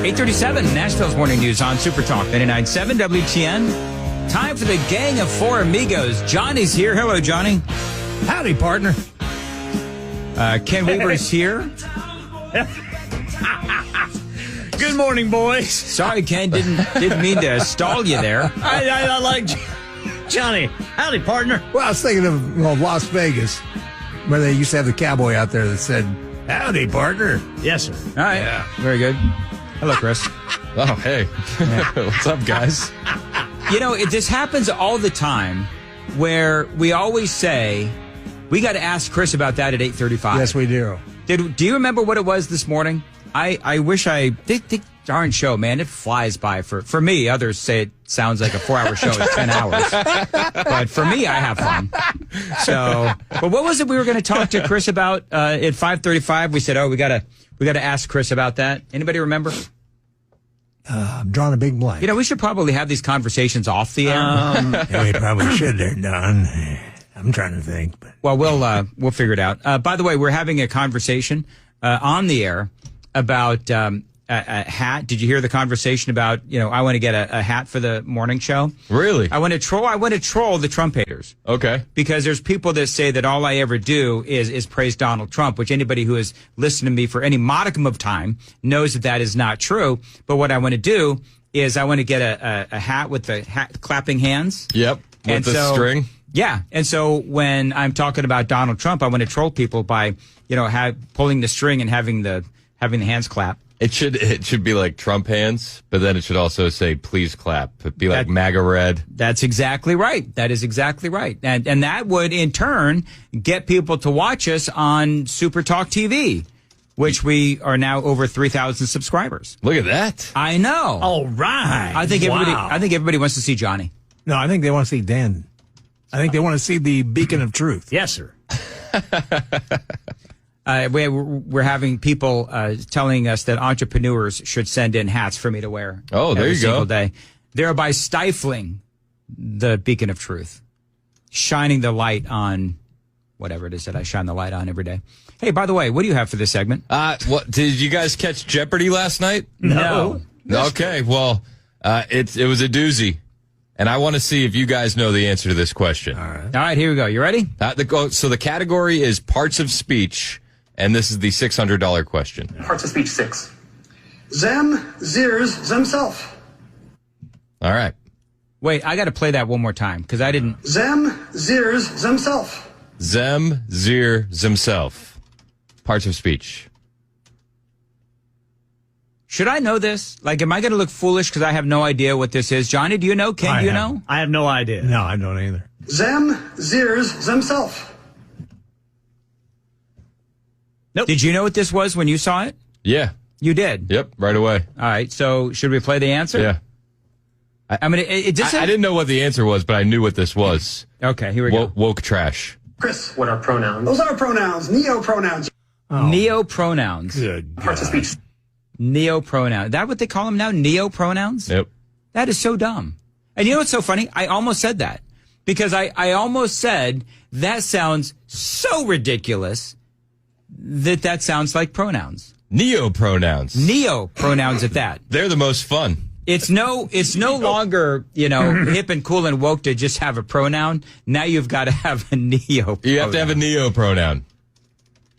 8:37, Nashville's Morning News on Super Talk 99.7 WTN. Time for the gang of four amigos. Johnny's here. Hello, Johnny. Howdy, partner. Ken Weaver's here. Good morning, boys. Sorry, Ken. Didn't mean to stall you there. I like Johnny. Howdy, partner. Well, I was thinking of Las Vegas, where they used to have the cowboy out there that said, howdy, partner. Yes, sir. All right. Yeah. Very good. Hello, Chris. Oh, hey. What's up, guys? You know, this happens all the time where we always say, we got to ask Chris about that at 8:35. Yes, we do. Do you remember what it was this morning? I wish I did. Darn show, man. It flies by for me. Others say it sounds like a 4-hour show at 10 hours. But for me, I have fun. So, but what was it we were going to talk to Chris about at 5:35? We said, we got to ask Chris about that. Anybody remember? I'm drawing a big blank. You know, we should probably have these conversations off the air. Yeah, we probably should there, Don. I'm trying to think. But. Well, we'll figure it out. By the way, we're having a conversation on the air about a hat. Did you hear the conversation about, I want to get a hat for the morning show? Really? I want to troll the Trump haters. Okay. Because there's people that say that all I ever do is praise Donald Trump, which anybody who has listened to me for any modicum of time knows that is not true. But what I want to do is I want to get a hat with the clapping hands. Yep. With the string. Yeah. And so when I'm talking about Donald Trump, I want to troll people by, pulling the string and having the hands clap. It should be like Trump hands, but then it should also say, please clap. It'd be like MAGA red. That's exactly right. That is exactly right. And that would, in turn, get people to watch us on Super Talk TV, which we are now over 3,000 subscribers. Look at that. I know. All right. I think everybody wants to see Johnny. No, I think they want to see Dan. I think they want to see the beacon of truth. Yes, sir. We're having people telling us that entrepreneurs should send in hats for me to wear. Oh, there every you go. Single day, thereby stifling the beacon of truth, shining the light on whatever it is that I shine the light on every day. Hey, by the way, what do you have for this segment? What did you guys catch Jeopardy last night? No. Okay, well, it was a doozy. And I want to see if you guys know the answer to this question. All right, here we go. You ready? So the category is parts of speech, and this is the $600 question. Parts of speech 6. Them, zeers, themself. All right. Wait, I got to play that one more time because I didn't. Them, zeers, themself. Zem, zir, zemself. Parts of speech. Should I know this? Like, am I going to look foolish because I have no idea what this is? Johnny, do you know? Ken, do you know? I have no idea. No, I don't either. Them, zeers, themself. Nope. Did you know what this was when you saw it? Yeah. You did? Yep, right away. All right, so should we play the answer? Yeah. I mean, it just... I didn't know what the answer was, but I knew what this was. Okay, here we go. Woke trash. Chris, what are pronouns? Those are pronouns, neo-pronouns. Neo-pronouns. Good God. Parts of speech. Neo-pronouns. Is that what they call them now? Neo-pronouns? Yep. That is so dumb. And you know what's so funny? I almost said that. Because I almost said, that sounds so ridiculous that sounds like pronouns. Neo-pronouns. Neo-pronouns at that. They're the most fun. It's no longer, hip and cool and woke to just have a pronoun. Now you've got to have a neo-pronoun. You have to have a neo-pronoun.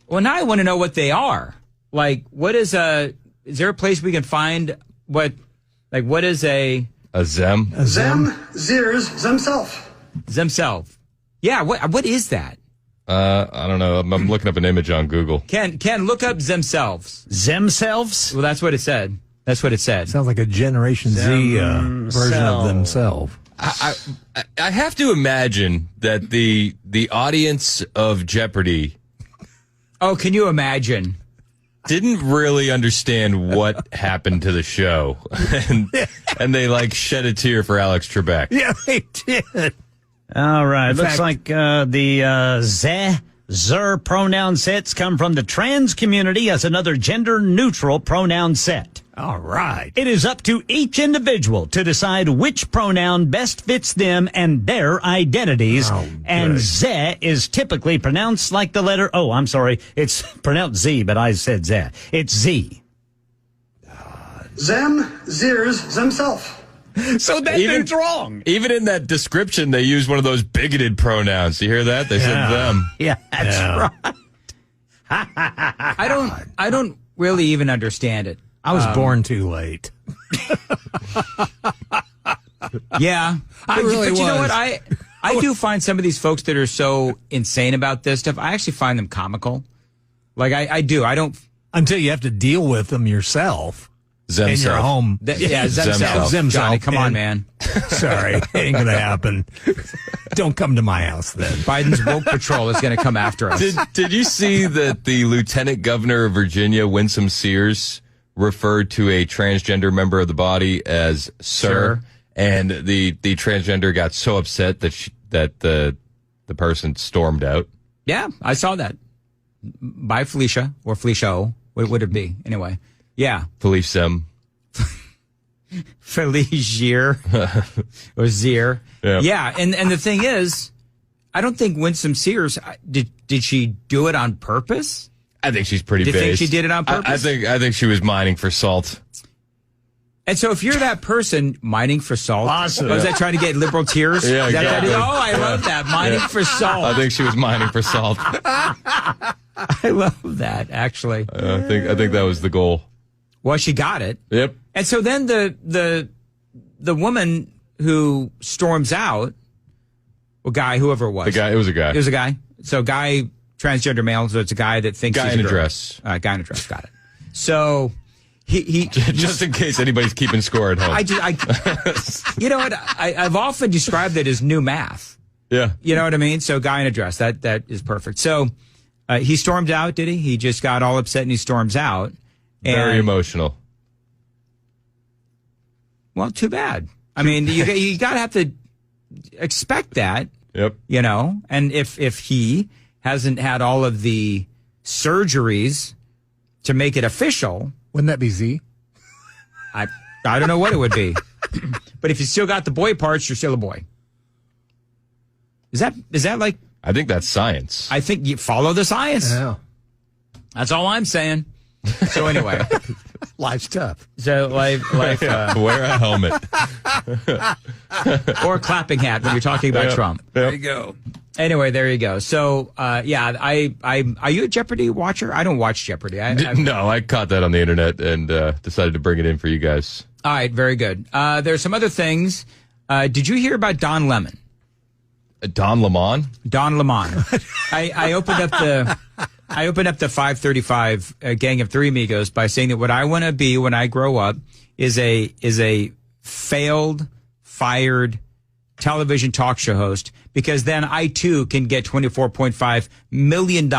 Well, now I want to know what they are. Like, what is there a place we can find what is a zem? A Them, zeers, themself. themselves? Yeah, what is that? I don't know. I'm looking up an image on Google. Ken, look up themselves. Themselves? Well, that's what it said. That's what it said. Sounds like a Generation Z version of themselves. I have to imagine that the audience of Jeopardy Oh, can you imagine? didn't really understand what happened to the show, and they shed a tear for Alex Trebek. Yeah, they did. All right. Looks fact- like the zer pronoun sets come from the trans community as another gender-neutral pronoun set. All right. It is up to each individual to decide which pronoun best fits them and their identities. Oh, and good. ze is typically pronounced like the letter, it's pronounced Z, but I said ze. It's Z. Them Zeers themself. So that dude's wrong. Even in that description, they use one of those bigoted pronouns. You hear that? They said them. Yeah, that's right. I don't really even understand it. I was born too late. Yeah, I really but you know was. what? I do find some of these folks that are so insane about this stuff. I actually find them comical. Like I do. I don't. Until you have to deal with them yourself in your Zemself. home. Zemself. Johnny, come on, man. Sorry, ain't going to happen. Don't come to my house then. Biden's woke patrol is going to come after us. Did you see that the Lieutenant Governor of Virginia, Winsome Sears, referred to a transgender member of the body as sir? And the transgender got so upset that the person stormed out. Yeah, I saw that. By Felicia or Felicia, what would it be anyway? Yeah, Felicem. Felizier or Zier. Yeah, and the thing is, I don't think Winsome Sears did she do it on purpose? I think she's pretty Do you think based. she did it on purpose? I think she was mining for salt. And so if you're that person mining for salt, Awesome. was that trying to get liberal tears? Yeah, Is that exactly. Oh, I love that. Mining for salt. I think she was mining for salt. I love that, actually. I think that was the goal. Well, she got it. Yep. And so then the woman who storms out, or guy, whoever it was. It was a guy. It was a guy. So guy, transgender male, so it's a guy that thinks Guy he's in a girl. dress. Guy in a dress, got it. So he Just in case anybody's keeping score at home. you know what? I've often described it as new math. Yeah. You know what I mean? So guy in a dress, that is perfect. So he stormed out, did he? He just got all upset and he storms out. Very And- emotional. Well, too bad. I mean, you got to have to expect that, Yep. you know, and if he hasn't had all of the surgeries to make it official, Wouldn't that be Z? I don't know what it would be. But if you still got the boy parts, you're still a boy. Is that like, I think that's science. I think you follow the science. Yeah. That's all I'm saying. So anyway, Life's tough. so life Wear a helmet. or a clapping hat when you're talking about Trump. There you go. Anyway, there you go. So, yeah, I are you a Jeopardy watcher? I don't watch Jeopardy. No, I caught that on the internet and decided to bring it in for you guys. All right, very good. There's some other things. Did you hear about Don Lemon? Don Lemon? Don Lemon. I opened up the 535 Gang of Three Amigos by saying that what I want to be when I grow up is a failed, fired television talk show host, because then I too can get $24.5 million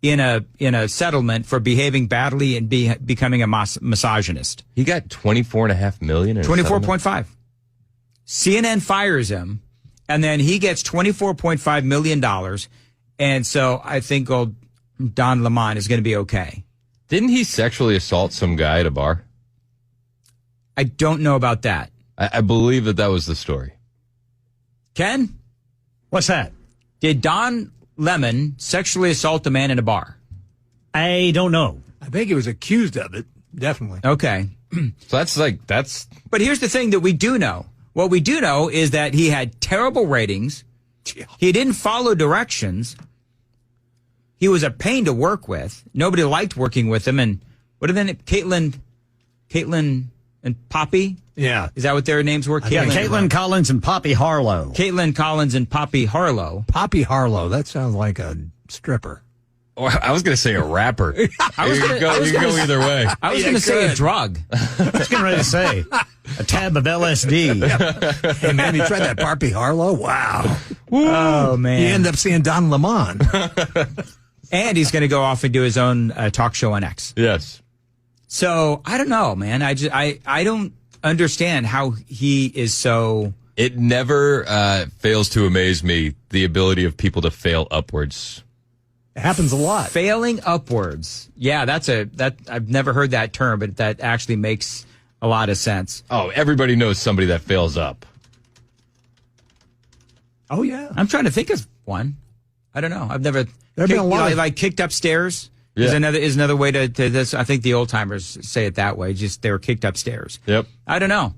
in a settlement for behaving badly and becoming a misogynist. He got $24.5 million. 24.5. CNN fires him, and then he gets $24.5 million. And so I think old Don Lemon is going to be okay. Didn't he sexually assault some guy at a bar? I don't know about that. I believe that was the story. Ken, What's that? did Don Lemon sexually assault a man in a bar? I don't know. I think he was accused of it. Definitely. Okay. So that's But here's the thing that we do know. What we do know is that he had terrible ratings. He didn't follow directions. He was a pain to work with. Nobody liked working with him. And what are their names? Caitlin and Poppy? Yeah. Is that what their names were? Yeah, Caitlin Collins and Poppy Harlow. Caitlin Collins and Poppy Harlow. Poppy Harlow. That sounds like a stripper. Or I was going to say a rapper. I was You gonna- can I was go gonna- either way. I was going to say a drug. I was getting ready to say a tab of LSD. Hey, man, you tried that Poppy Harlow? Wow. Oh, man. You end up seeing Don Lemon. And he's going to go off and do his own talk show on X. Yes. So I don't know, man. I don't understand how he is so. It never fails to amaze me, the ability of people to fail upwards. It happens a lot. Failing upwards. Yeah, that I've never heard that term, but that actually makes a lot of sense. Oh, everybody knows somebody that fails up. Oh, yeah. I'm trying to think of one. I don't know. I've never There've been a lot of- like kicked upstairs. Is another way to this. I think the old timers say it that way. Just they were kicked upstairs. Yep. I don't know.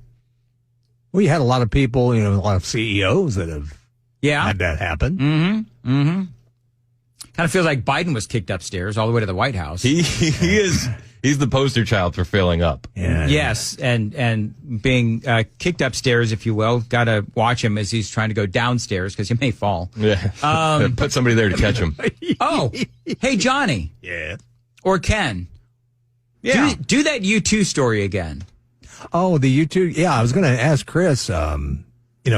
We had a lot of people, a lot of CEOs that have Yeah. had that happen. Kind of feels like Biden was kicked upstairs all the way to the White House. He is. He's the poster child for filling up. Yeah. Yes, and being kicked upstairs, if you will. Got to watch him as he's trying to go downstairs because he may fall. Yeah. Put somebody there to catch him. Oh, hey, Johnny. Yeah. Or Ken. Yeah. Do that U2 story again. Oh, the U2. Yeah, I was going to ask Chris.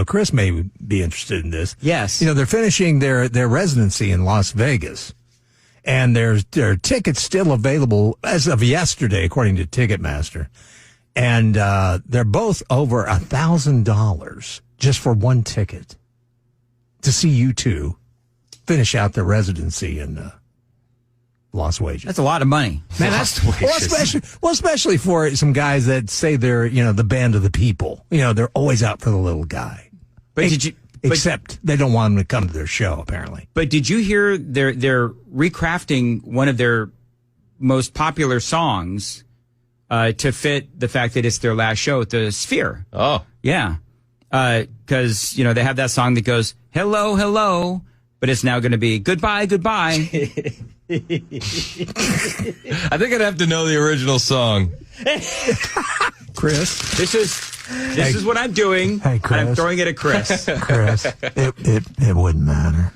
Chris may be interested in this. Yes. They're finishing their residency in Las Vegas. And there are tickets still available as of yesterday, according to Ticketmaster. And they're both over $1,000 just for one ticket to see U2 finish out their residency in Las Vegas. That's a lot of money. Man, especially for some guys that say they're, the band of the people. They're always out for the little guy. But did you? Except they don't want him to come to their show, apparently. But did you hear they're recrafting one of their most popular songs to fit the fact that it's their last show at the Sphere? Oh. Yeah. Because, they have that song that goes, hello, hello, but it's now going to be goodbye, goodbye. I think I'd have to know the original song. Chris? This is what I'm doing. Hey, Chris. And I'm throwing it at Chris. Chris, it wouldn't matter.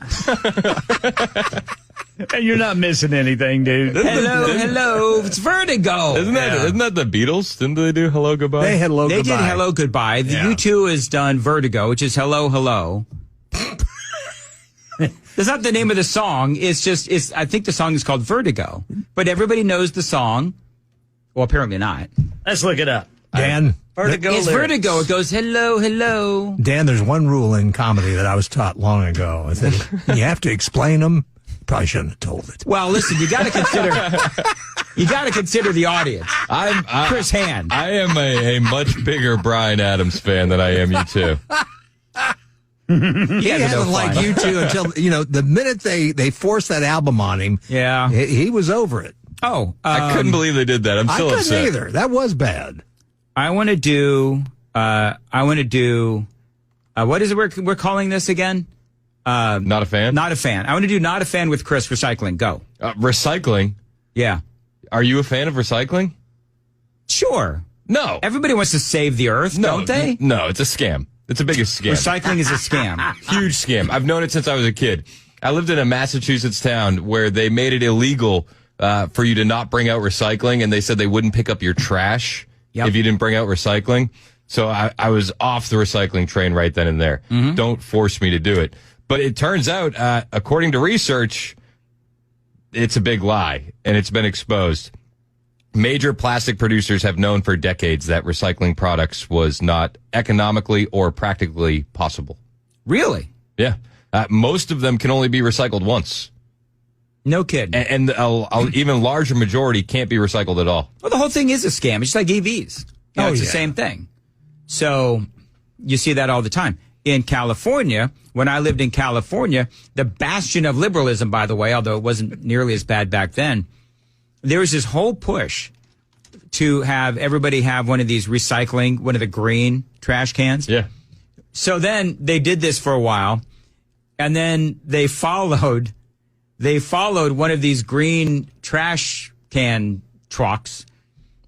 And you're not missing anything, dude. hello. It's Vertigo. Isn't that the Beatles? Didn't they do Hello Goodbye? They They did hello, goodbye. The U2 has done Vertigo, which is hello, hello. That's not the name of the song. I think the song is called Vertigo. But everybody knows the song. Well, apparently not. Let's look it up. Dan, Vertigo. It's lyrics. Vertigo. It goes, hello, hello. Dan, there's one rule in comedy that I was taught long ago. Is that you have to explain them. Probably shouldn't have told it. Well, listen, you got to consider the audience. Chris Hand. I am a much bigger Bryan Adams fan than I am U2. He hasn't liked U2 until, the minute they forced that album on him, Yeah. he was over it. Oh, I couldn't believe they did that. I'm I still couldn't upset. either. That was bad. I want to do, what is it we're calling this again? Not a fan? Not a fan. I want to do not a fan with Chris recycling. Go. Recycling? Yeah. Are you a fan of recycling? Sure. No. Everybody wants to save the earth, don't they? No, it's a scam. It's the biggest scam. Recycling is a scam. Huge scam. I've known it since I was a kid. I lived in a Massachusetts town where they made it illegal for you to not bring out recycling, and they said they wouldn't pick up your trash if you didn't bring out recycling. So I was off the recycling train right then and there. Mm-hmm. Don't force me to do it. But it turns out, according to research, it's a big lie, and it's been exposed. Major plastic producers have known for decades that recycling products was not economically or practically possible. Really? Yeah. Most of them can only be recycled once. No kidding. And a even larger majority can't be recycled at all. Well, the whole thing is a scam. It's like EVs. It's the same thing. So you see that all the time. In California, when I lived in California, the bastion of liberalism, by the way, although it wasn't nearly as bad back then, there was this whole push to have everybody have one of these recycling, one of the green trash cans. Yeah. So then they did this for a while, and then they followed one of these green trash can trucks,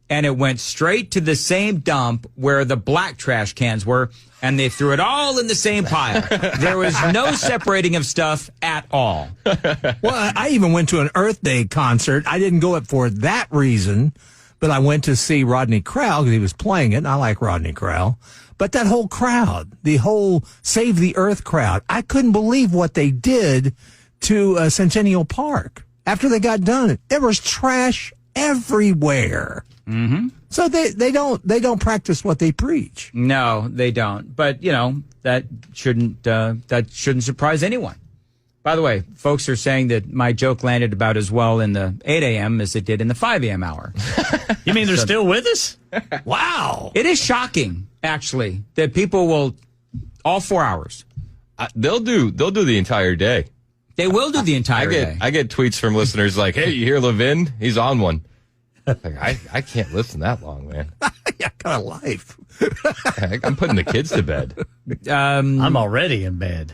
and it went straight to the same dump where the black trash cans were, and they threw it all in the same pile. There was no separating of stuff at all. Well, I even went to an Earth Day concert. I didn't go up for that reason, but I went to see Rodney Crowell because he was playing it, and I like Rodney Crowell. But that whole crowd, the whole Save the Earth crowd, I couldn't believe what they did to Centennial Park. After they got done, there was trash everywhere. Mm-hmm. So they don't practice what they preach. No, they don't. But that shouldn't surprise anyone. By the way, folks are saying that my joke landed about as well in the 8 a.m. as it did in the 5 a.m. hour. You mean they're still with us? Wow. It is shocking, actually, that people will all 4 hours. They'll do the entire day. They will do the entire day. I get tweets from listeners like, "Hey, you hear Levin? He's on one." Like, I can't listen that long, man. Yeah, kind of life. I'm putting the kids to bed. I'm already in bed.